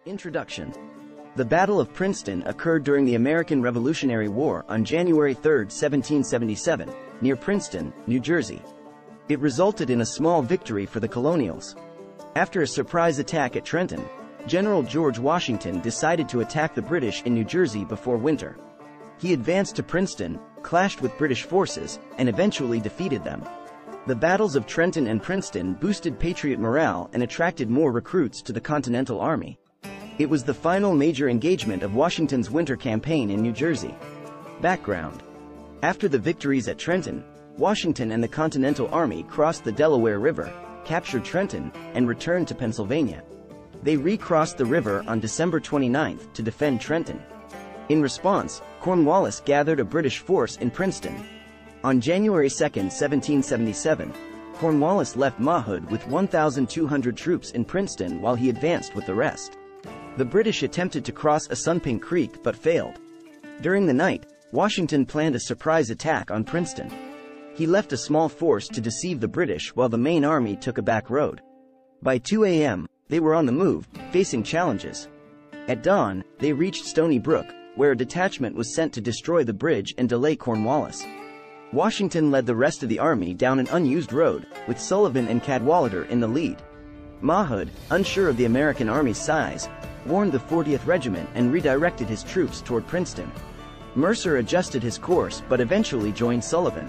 Introduction. The Battle of Princeton occurred during the American Revolutionary War on January 3, 1777, near Princeton, New Jersey. It resulted in a small victory for the Colonials. After a surprise attack at Trenton, General George Washington decided to attack the British in New Jersey before winter. He advanced to Princeton, clashed with British forces, and eventually defeated them. The battles of Trenton and Princeton boosted Patriot morale and attracted more recruits to the Continental Army. It was the final major engagement of Washington's winter campaign in New Jersey. Background. After the victories at Trenton, Washington and the Continental Army crossed the Delaware River, captured Trenton, and returned to Pennsylvania. They recrossed the river on December 29 to defend Trenton. In response, Cornwallis gathered a British force in Princeton. On January 2, 1777, Cornwallis left Mahood with 1,200 troops in Princeton while he advanced with the rest. The British attempted to cross Assunpink Creek but failed. During the night, Washington planned a surprise attack on Princeton. He left a small force to deceive the British while the main army took a back road. By 2 a.m., they were on the move, facing challenges. At dawn, they reached Stony Brook, where a detachment was sent to destroy the bridge and delay Cornwallis. Washington led the rest of the army down an unused road, with Sullivan and Cadwalader in the lead. Mahood, unsure of the American army's size, warned the 40th Regiment and redirected his troops toward Princeton. Mercer adjusted his course but eventually joined Sullivan.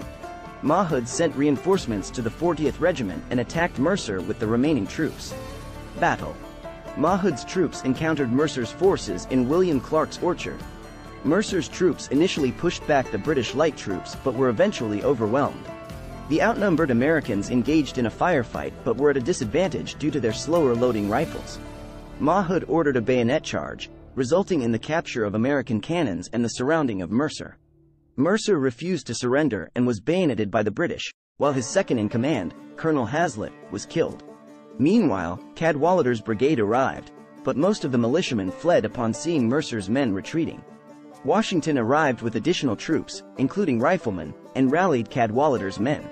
Mahood sent reinforcements to the 40th Regiment and attacked Mercer with the remaining troops. Battle. Mahood's troops encountered Mercer's forces in William Clark's Orchard. Mercer's troops initially pushed back the British light troops but were eventually overwhelmed. The outnumbered Americans engaged in a firefight but were at a disadvantage due to their slower loading rifles. Mahood ordered a bayonet charge, resulting in the capture of American cannons and the surrounding of Mercer. Mercer refused to surrender and was bayoneted by the British, while his second-in-command, Colonel Hazlitt, was killed. Meanwhile, Cadwalader's brigade arrived, but most of the militiamen fled upon seeing Mercer's men retreating. Washington arrived with additional troops, including riflemen, and rallied Cadwalader's men.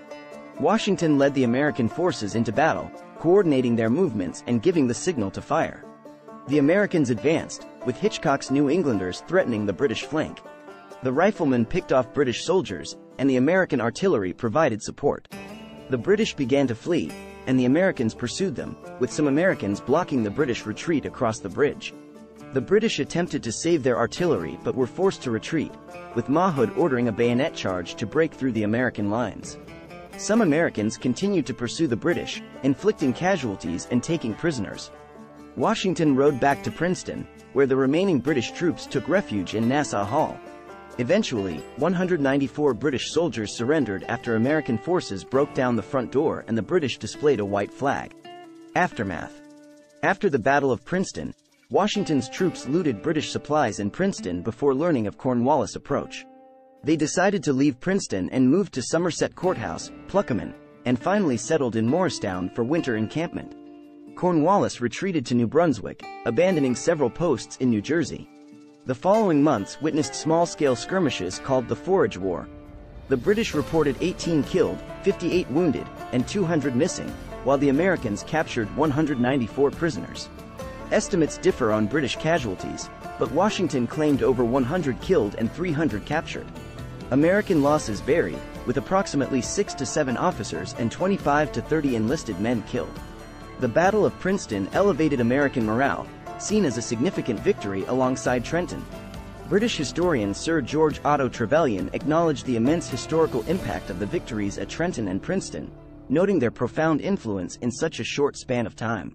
Washington led the American forces into battle, coordinating their movements and giving the signal to fire. The Americans advanced, with Hitchcock's New Englanders threatening the British flank. The riflemen picked off British soldiers, and the American artillery provided support. The British began to flee, and the Americans pursued them, with some Americans blocking the British retreat across the bridge. The British attempted to save their artillery but were forced to retreat, with Mahood ordering a bayonet charge to break through the American lines. Some Americans continued to pursue the British, inflicting casualties and taking prisoners. Washington rode back to Princeton, where the remaining British troops took refuge in Nassau Hall. Eventually, 194 British soldiers surrendered after American forces broke down the front door and the British displayed a white flag. Aftermath. After the Battle of Princeton, Washington's troops looted British supplies in Princeton before learning of Cornwallis' approach. They decided to leave Princeton and moved to Somerset Courthouse, Pluckeman, and finally settled in Morristown for winter encampment. Cornwallis retreated to New Brunswick, abandoning several posts in New Jersey. The following months witnessed small-scale skirmishes called the Forage War. The British reported 18 killed, 58 wounded, and 200 missing, while the Americans captured 194 prisoners. Estimates differ on British casualties, but Washington claimed over 100 killed and 300 captured. American losses varied, with approximately 6 to 7 officers and 25 to 30 enlisted men killed. The Battle of Princeton elevated American morale, seen as a significant victory alongside Trenton. British historian Sir George Otto Trevelyan acknowledged the immense historical impact of the victories at Trenton and Princeton, noting their profound influence in such a short span of time.